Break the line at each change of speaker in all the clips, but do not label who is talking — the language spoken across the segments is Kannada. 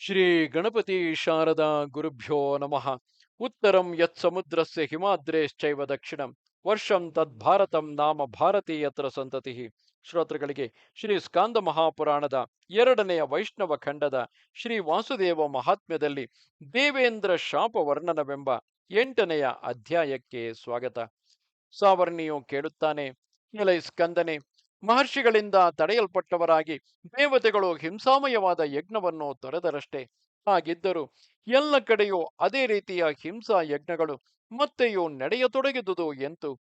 ಶ್ರೀ ಗಣಪತಿ ಶಾರದಾ ಗುರುಭ್ಯೋ ನಮಃ. ಉತ್ತರಂ ಯತ್ ಸಮುದ್ರಸ್ಯ ಹಿಮಾದ್ರೇಶ್ಚೈವ ದಕ್ಷಿಣಂ ವರ್ಷಂ ತದ್ಭಾರತಂ ನಾಮ ಭಾರತೀಯತ್ರ ಸಂತತಿ. ಶ್ರೋತೃಗಳಿಗೆ ಶ್ರೀ ಸ್ಕಾಂದ ಮಹಾಪುರಾಣದ ಎರಡನೆಯ ವೈಷ್ಣವ ಖಂಡದ ಶ್ರೀ ವಾಸುದೇವ ಮಹಾತ್ಮ್ಯದಲ್ಲಿ ದೇವೇಂದ್ರ ಶಾಪ ವರ್ಣನವೆಂಬ 8ನೆಯ ಅಧ್ಯಾಯಕ್ಕೆ ಸ್ವಾಗತ. ಸಾವರ್ಣಿಯು ಕೇಳುತ್ತಾನೆ, ಎಲೈ ಸ್ಕಂದನೆ, ಮಹರ್ಷಿಗಳಿಂದ ತಡೆಯಲ್ಪಟ್ಟವರಾಗಿ ದೇವತೆಗಳು ಹಿಂಸಾಮಯವಾದ ಯಜ್ಞವನ್ನು ತೊರೆದರಷ್ಟೇ. ಹಾಗಿದ್ದರೂ ಎಲ್ಲ ಕಡೆಯೂ ಅದೇ ರೀತಿಯ ಹಿಂಸಾ ಯಜ್ಞಗಳು ಮತ್ತೆಯೂ ನಡೆಯತೊಡಗಿದುದು ಎಂತು?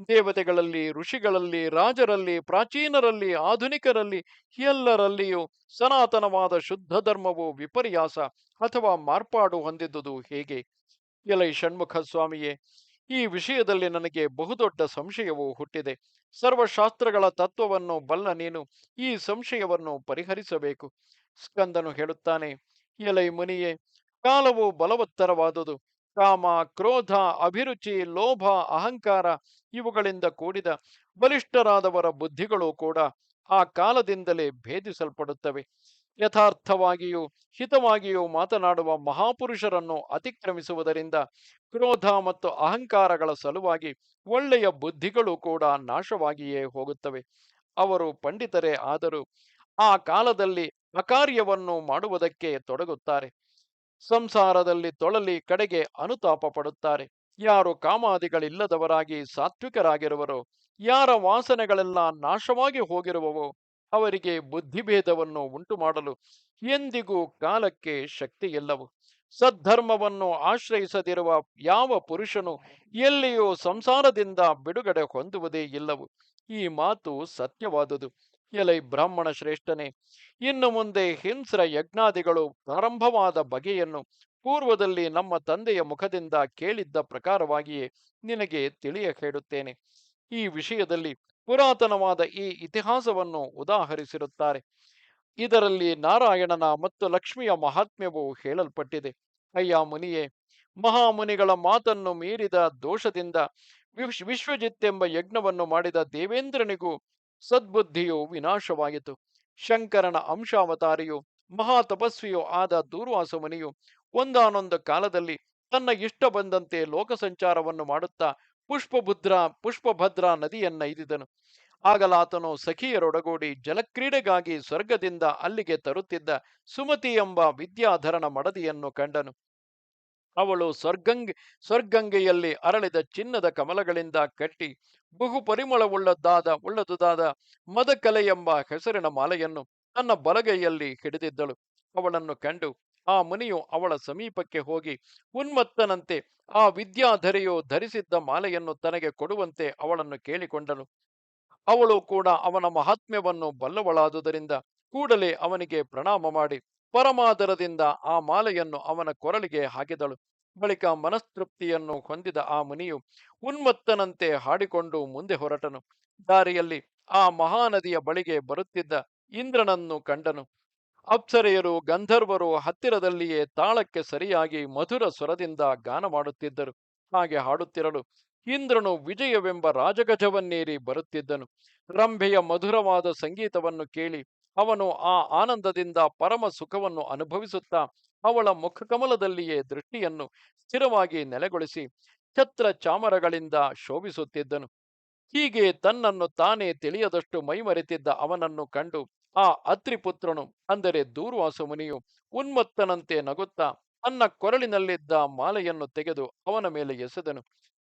ದೇವತೆಗಳಲ್ಲಿ, ಋಷಿಗಳಲ್ಲಿ, ರಾಜರಲ್ಲಿ, ಪ್ರಾಚೀನರಲ್ಲಿ, ಆಧುನಿಕರಲ್ಲಿ ಎಲ್ಲರಲ್ಲಿಯೂ ಸನಾತನವಾದ ಶುದ್ಧ ಧರ್ಮವು ವಿಪರ್ಯಾಸ ಅಥವಾ ಮಾರ್ಪಾಡು ಹೊಂದಿದ್ದುದು ಹೇಗೆ? ಎಲೈ ಷಣ್ಮುಖ ಸ್ವಾಮಿಯೇ, ಈ ವಿಷಯದಲ್ಲಿ ನನಗೆ ಬಹುದೊಡ್ಡ ಸಂಶಯವು ಹುಟ್ಟಿದೆ. ಸರ್ವಶಾಸ್ತ್ರಗಳ ತತ್ವವನ್ನು ಬಲ್ಲ ನೀನು ಈ ಸಂಶಯವನ್ನು ಪರಿಹರಿಸಬೇಕು. ಸ್ಕಂದನು ಹೇಳುತ್ತಾನೆ, ಎಲೈ ಮುನಿಯೇ, ಕಾಲವು ಬಲವತ್ತರವಾದುದು. ಕಾಮ, ಕ್ರೋಧ, ಅಭಿರುಚಿ, ಲೋಭ, ಅಹಂಕಾರ ಇವುಗಳಿಂದ ಕೂಡಿದ ಬಲಿಷ್ಠರಾದವರ ಬುದ್ಧಿಗಳು ಕೂಡ ಆ ಕಾಲದಿಂದಲೇ ಭೇದಿಸಲ್ಪಡುತ್ತವೆ. ಯಥಾರ್ಥವಾಗಿಯೂ ಹಿತವಾಗಿಯೂ ಮಾತನಾಡುವ ಮಹಾಪುರುಷರನ್ನು ಅತಿಕ್ರಮಿಸುವುದರಿಂದ ಕ್ರೋಧ ಮತ್ತು ಅಹಂಕಾರಗಳ ಸಲುವಾಗಿ ಒಳ್ಳೆಯ ಬುದ್ಧಿಗಳು ಕೂಡ ನಾಶವಾಗಿಯೇ ಹೋಗುತ್ತವೆ. ಅವರು ಪಂಡಿತರೇ ಆದರೂ ಆ ಕಾಲದಲ್ಲಿ ಅಕಾರ್ಯವನ್ನು ಮಾಡುವುದಕ್ಕೆ ತೊಡಗುತ್ತಾರೆ. ಸಂಸಾರದಲ್ಲಿ ತೊಳಲಿ ಕಡೆಗೆ ಅನುತಾಪ ಪಡುತ್ತಾರೆ. ಯಾರು ಕಾಮಾದಿಗಳಿಲ್ಲದವರಾಗಿ ಸಾತ್ವಿಕರಾಗಿರುವರೋ, ಯಾರ ವಾಸನೆಗಳೆಲ್ಲ ನಾಶವಾಗಿ ಹೋಗಿರುವವೋ, ಅವರಿಗೆ ಬುದ್ಧಿಭೇದವನ್ನು ಉಂಟು ಮಾಡಲು ಎಂದಿಗೂ ಕಾಲಕ್ಕೆ ಶಕ್ತಿಯಿಲ್ಲವು. ಸದ್ಧರ್ಮವನ್ನು ಆಶ್ರಯಿಸದಿರುವ ಯಾವ ಪುರುಷನು ಎಲ್ಲಿಯೂ ಸಂಸಾರದಿಂದ ಬಿಡುಗಡೆ ಹೊಂದುವುದೇ ಇಲ್ಲವು. ಈ ಮಾತು ಸತ್ಯವಾದುದು. ಎಲೈ ಬ್ರಾಹ್ಮಣ ಶ್ರೇಷ್ಠನೇ, ಇನ್ನು ಮುಂದೆ ಹಿಂಸ್ರ ಯಜ್ಞಾದಿಗಳು ಪ್ರಾರಂಭವಾದ ಬಗೆಯನ್ನು ಪೂರ್ವದಲ್ಲಿ ನಮ್ಮ ತಂದೆಯ ಮುಖದಿಂದ ಕೇಳಿದ್ದ ಪ್ರಕಾರವಾಗಿಯೇ ನಿನಗೆ ತಿಳಿಯ ಹೇಳುತ್ತೇನೆ. ಈ ವಿಷಯದಲ್ಲಿ ಪುರಾತನವಾದ ಈ ಇತಿಹಾಸವನ್ನು ಉದಾಹರಿಸಿರುತ್ತಾರೆ. ಇದರಲ್ಲಿ ನಾರಾಯಣನ ಮತ್ತು ಲಕ್ಷ್ಮಿಯ ಮಹಾತ್ಮ್ಯವು ಹೇಳಲ್ಪಟ್ಟಿದೆ. ಅಯ್ಯ ಮುನಿಯೇ, ಮಹಾಮುನಿಗಳ ಮಾತನ್ನು ಮೀರಿದ ದೋಷದಿಂದ ವಿಶ್ವಜಿತ್ತೆಂಬ ಯಜ್ಞವನ್ನು ಮಾಡಿದ ದೇವೇಂದ್ರನಿಗೂ ಸದ್ಬುದ್ಧಿಯು ವಿನಾಶವಾಯಿತು. ಶಂಕರನ ಅಂಶಾವತಾರಿಯು ಮಹಾ ತಪಸ್ವಿಯೂ ಆದ ದೂರ್ವಾಸ ಮುನಿಯು ಒಂದಾನೊಂದು ಕಾಲದಲ್ಲಿ ತನ್ನ ಇಷ್ಟ ಬಂದಂತೆ ಲೋಕ ಸಂಚಾರವನ್ನು ಮಾಡುತ್ತಾ ಪುಷ್ಪಭದ್ರಾ ನದಿಯನ್ನೈದಿದನು. ಆಗಲಾತನು ಸಖಿಯರೊಡಗೂಡಿ ಜಲಕ್ರೀಡೆಗಾಗಿ ಸ್ವರ್ಗದಿಂದ ಅಲ್ಲಿಗೆ ತರುತ್ತಿದ್ದ ಸುಮತಿ ಎಂಬ ವಿದ್ಯಾಧರನ ಮಡದಿಯನ್ನು ಕಂಡನು. ಅವಳು ಸ್ವರ್ಗಂಗೆಯಲ್ಲಿ ಅರಳಿದ ಚಿನ್ನದ ಕಮಲಗಳಿಂದ ಕಟ್ಟಿ ಬಹು ಉಳ್ಳದುದಾದ ಮದಕಲೆ ಎಂಬ ಹೆಸರಿನ ಮಾಲೆಯನ್ನು ತನ್ನ ಬಲಗೈಯಲ್ಲಿ ಹಿಡಿದಿದ್ದಳು. ಅವಳನ್ನು ಕಂಡು ಆ ಮುನಿಯು ಅವಳ ಸಮೀಪಕ್ಕೆ ಹೋಗಿ ಉನ್ಮತ್ತನಂತೆ ಆ ವಿದ್ಯಾಧರೆಯು ಧರಿಸಿದ್ದ ಮಾಲೆಯನ್ನು ತನಗೆ ಕೊಡುವಂತೆ ಅವಳನ್ನು ಕೇಳಿಕೊಂಡನು. ಅವಳು ಕೂಡ ಅವನ ಮಹಾತ್ಮ್ಯವನ್ನು ಬಲ್ಲವಳಾದುದರಿಂದ ಕೂಡಲೇ ಅವನಿಗೆ ಪ್ರಣಾಮ ಮಾಡಿ ಪರಮಾದರದಿಂದ ಆ ಮಾಲೆಯನ್ನು ಅವನ ಕೊರಳಿಗೆ ಹಾಕಿದಳು. ಬಳಿಕ ಮನಸ್ತೃಪ್ತಿಯನ್ನು ಹೊಂದಿದ ಆ ಮುನಿಯು ಉನ್ಮತ್ತನಂತೆ ಹಾಡಿಕೊಂಡು ಮುಂದೆ ಹೊರಟನು. ದಾರಿಯಲ್ಲಿ ಆ ಮಹಾನದಿಯ ಬಳಿಗೆ ಬರುತ್ತಿದ್ದ ಇಂದ್ರನನ್ನು ಕಂಡನು. ಅಪ್ಸರೆಯರು, ಗಂಧರ್ವರು ಹತ್ತಿರದಲ್ಲಿಯೇ ತಾಳಕ್ಕೆ ಸರಿಯಾಗಿ ಮಧುರ ಸ್ವರದಿಂದ ಗಾನ ಮಾಡುತ್ತಿದ್ದರು. ಹಾಗೆ ಹಾಡುತ್ತಿರಲು ಇಂದ್ರನು ವಿಜಯವೆಂಬ ರಾಜಗಜವನ್ನೇರಿ ಬರುತ್ತಿದ್ದನು. ರಂಭೆಯ ಮಧುರವಾದ ಸಂಗೀತವನ್ನು ಕೇಳಿ ಅವನು ಆ ಆನಂದದಿಂದ ಪರಮ ಸುಖವನ್ನು ಅನುಭವಿಸುತ್ತಾ ಅವಳ ಮುಖಕಮಲದಲ್ಲಿಯೇ ದೃಷ್ಟಿಯನ್ನು ಸ್ಥಿರವಾಗಿ ನೆಲೆಗೊಳಿಸಿ ಛತ್ರ ಚಾಮರಗಳಿಂದ ಶೋಭಿಸುತ್ತಿದ್ದನು. ಹೀಗೆ ತನ್ನನ್ನು ತಾನೇ ತಿಳಿಯದಷ್ಟು ಮೈಮರೆತಿದ್ದ ಅವನನ್ನು ಕಂಡು ಆ ಅತ್ರಿಪುತ್ರನು, ಅಂದರೆ ದೂರ್ವಾಸ ಮುನಿಯು ಉನ್ಮತ್ತನಂತೆ ನಗುತ್ತಾ ತನ್ನ ಕೊರಳಿನಲ್ಲಿದ್ದ ಮಾಲೆಯನ್ನು ತೆಗೆದು ಅವನ ಮೇಲೆ ಎಸೆದನು.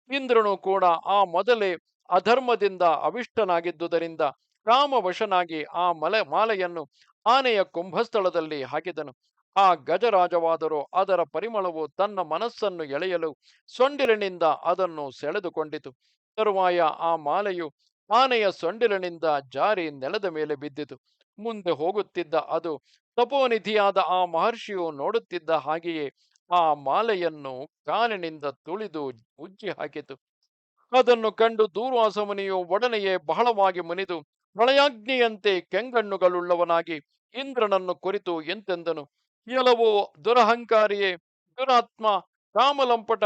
ಇಂದ್ರನು ಕೂಡ ಆ ಮೊದಲೇ ಅಧರ್ಮದಿಂದ ಅವಿಷ್ಟನಾಗಿದ್ದುದರಿಂದ ಕಾಮವಶನಾಗಿ ಆ ಮಾಲೆಯನ್ನು ಆನೆಯ ಕುಂಭಸ್ಥಳದಲ್ಲಿ ಹಾಕಿದನು. ಆ ಗಜರಾಜವಾದರೂ ಅದರ ಪರಿಮಳವು ತನ್ನ ಮನಸ್ಸನ್ನು ಎಳೆಯಲು ಸೊಂಡಿಲಿನಿಂದ ಅದನ್ನು ಸೆಳೆದುಕೊಂಡಿತು. ತರುವಾಯ ಆ ಮಾಲೆಯು ಆನೆಯ ಸೊಂಡಿಲಿನಿಂದ ಜಾರಿ ನೆಲದ ಮೇಲೆ ಬಿದ್ದಿತು. ಮುಂದೆ ಹೋಗುತ್ತಿದ್ದ ಅದು ತಪೋನಿಧಿಯಾದ ಆ ಮಹರ್ಷಿಯು ನೋಡುತ್ತಿದ್ದ ಹಾಗೆಯೇ ಆ ಮಾಲೆಯನ್ನು ಕಾಲಿನಿಂದ ತುಳಿದು ಉಜ್ಜಿ ಹಾಕಿತು. ಅದನ್ನು ಕಂಡು ದೂರ್ವಾಸ ಮುನಿಯು ಒಡನೆಯೇ ಬಹಳವಾಗಿ ಮುನಿದು ಪ್ರಳಯಾಗ್ನಿಯಂತೆ ಕೆಂಗಣ್ಣುಗಳುಳ್ಳವನಾಗಿ ಇಂದ್ರನನ್ನು ಕುರಿತು ಎಂತೆಂದನು. ಎಲವೋ ದುರಹಂಕಾರಿಯೇ, ದುರಾತ್ಮ, ಕಾಮಲಂಪಟ,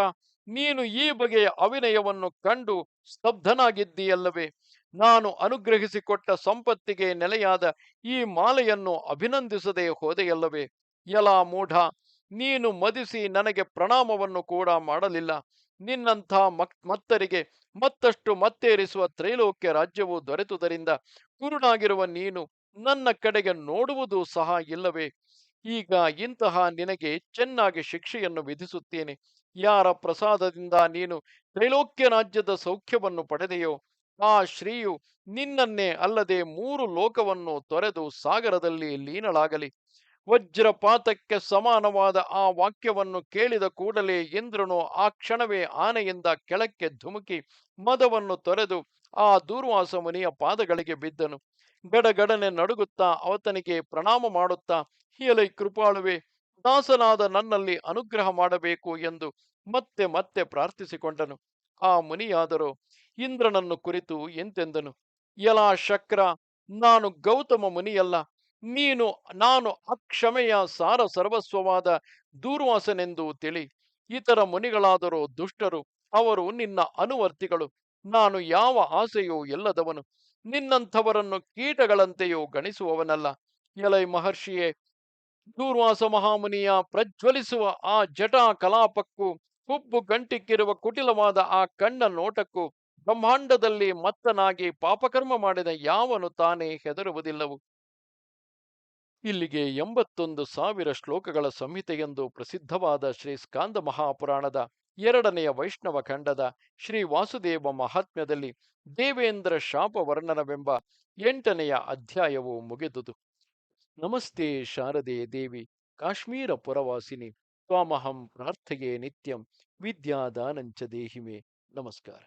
ನೀನು ಈ ಬಗೆಯ ಅವಿನಯವನ್ನು ಕಂಡು ಸ್ತಬ್ಧನಾಗಿದ್ದೀಯಲ್ಲವೇ? ನಾನು ಅನುಗ್ರಹಿಸಿಕೊಟ್ಟ ಸಂಪತ್ತಿಗೆ ನೆಲೆಯಾದ ಈ ಮಾಲೆಯನ್ನು ಅಭಿನಂದಿಸದೆ ಹೋದೆಯಲ್ಲವೇ? ಎಲ ಮೂಢ, ನೀನು ಮದಿಸಿ ನನಗೆ ಪ್ರಣಾಮವನ್ನು ಕೂಡ ಮಾಡಲಿಲ್ಲ. ನಿನ್ನಂಥ ಮತ್ತರಿಗೆ ಮತ್ತಷ್ಟು ಮತ್ತೇರಿಸುವ ತ್ರೈಲೋಕ್ಯ ರಾಜ್ಯವು ದೊರೆತುದರಿಂದ ಕುರುಡಾಗಿರುವ ನೀನು ನನ್ನ ಕಡೆಗೆ ನೋಡುವುದು ಸಹ ಇಲ್ಲವೇ? ಈಗ ಇಂತಹ ನಿನಗೆ ಚೆನ್ನಾಗಿ ಶಿಕ್ಷೆಯನ್ನು ವಿಧಿಸುತ್ತೇನೆ. ಯಾರ ಪ್ರಸಾದದಿಂದ ನೀನು ತ್ರೈಲೋಕ್ಯ ರಾಜ್ಯದ ಸೌಖ್ಯವನ್ನು ಪಡೆದೆಯೋ ಆ ಶ್ರೀಯು ನಿನ್ನನ್ನೇ ಅಲ್ಲದೆ ಮೂರು ಲೋಕವನ್ನು ತೊರೆದು ಸಾಗರದಲ್ಲಿ ಲೀನಳಾಗಲಿ. ವಜ್ರಪಾತಕ್ಕೆ ಸಮಾನವಾದ ಆ ವಾಕ್ಯವನ್ನು ಕೇಳಿದ ಕೂಡಲೇ ಇಂದ್ರನು ಆ ಕ್ಷಣವೇ ಆನೆಯಿಂದ ಕೆಳಕ್ಕೆ ಧುಮುಕಿ ಮದವನ್ನು ತೊರೆದು ಆ ದೂರ್ವಾಸ ಮುನಿಯ ಪಾದಗಳಿಗೆ ಬಿದ್ದನು. ಗಡಗಡನೆ ನಡುಗುತ್ತಾ ಅವತನಿಗೆ ಪ್ರಣಾಮ ಮಾಡುತ್ತಾ, ಎಲೈ ಕೃಪಾಳುವೆ, ದಾಸನಾದ ನನ್ನಲ್ಲಿ ಅನುಗ್ರಹ ಮಾಡಬೇಕು ಎಂದು ಮತ್ತೆ ಮತ್ತೆ ಪ್ರಾರ್ಥಿಸಿಕೊಂಡನು. ಆ ಮುನಿಯಾದರೂ ಇಂದ್ರನನ್ನು ಕುರಿತು ಎಂತೆಂದನು: ಎಲಾ ಶಕ್ರ, ನಾನು ಗೌತಮ ಮುನಿಯಲ್ಲ. ನೀನು ನಾನು ಅಕ್ಷಮೆಯ ಸಾರ ಸರ್ವಸ್ವವಾದ ದೂರ್ವಾಸನೆಂದು ತಿಳಿ. ಇತರ ಮುನಿಗಳಾದರೂ ದುಷ್ಟರು, ಅವರು ನಿನ್ನ ಅನುವರ್ತಿಗಳು. ನಾನು ಯಾವ ಆಸೆಯೂ ಇಲ್ಲದವನು, ನಿನ್ನಂಥವರನ್ನು ಕೀಟಗಳಂತೆಯೂ ಗಣಿಸುವವನಲ್ಲ. ಎಲೈ ಮಹರ್ಷಿಯೇ, ದೂರ್ವಾಸ ಮಹಾಮುನಿಯ ಪ್ರಜ್ವಲಿಸುವ ಆ ಜಟಾ ಕಲಾಪಕ್ಕೂ ಹುಬ್ಬು ಗಂಟಿಕ್ಕಿರುವ ಕುಟಿಲವಾದ ಆ ಕಣ್ಣ ನೋಟಕ್ಕೂ ಬ್ರಹ್ಮಾಂಡದಲ್ಲಿ ಮತ್ತನಾಗಿ ಪಾಪಕರ್ಮ ಮಾಡಿದ ಯಾವನು ತಾನೇ ಹೆದರುವುದಿಲ್ಲವು? ಇಲ್ಲಿಗೆ 81,000 ಶ್ಲೋಕಗಳ ಸಂಹಿತೆಯೆಂದು ಪ್ರಸಿದ್ಧವಾದ ಶ್ರೀ ಸ್ಕಾಂದ ಮಹಾಪುರಾಣದ 2ನೆಯ ವೈಷ್ಣವ ಖಂಡದ ಶ್ರೀ ವಾಸುದೇವ ಮಹಾತ್ಮ್ಯದಲ್ಲಿ ದೇವೇಂದ್ರ ಶಾಪ ವರ್ಣನವೆಂಬ 8ನೆಯ ಅಧ್ಯಾಯವು ಮುಗಿದುದು. ನಮಸ್ತೆ ಶಾರದೆ ದೇವಿ, ಕಾಶ್ಮೀರ ಪುರವಾಸಿನಿ, ತ್ವಾಮಹಂ ಪ್ರಾರ್ಥೆಯೇ ನಿತ್ಯಂ, ವಿದ್ಯಾದಾನಂಚ ದೇಹಿಮೆ. ನಮಸ್ಕಾರ.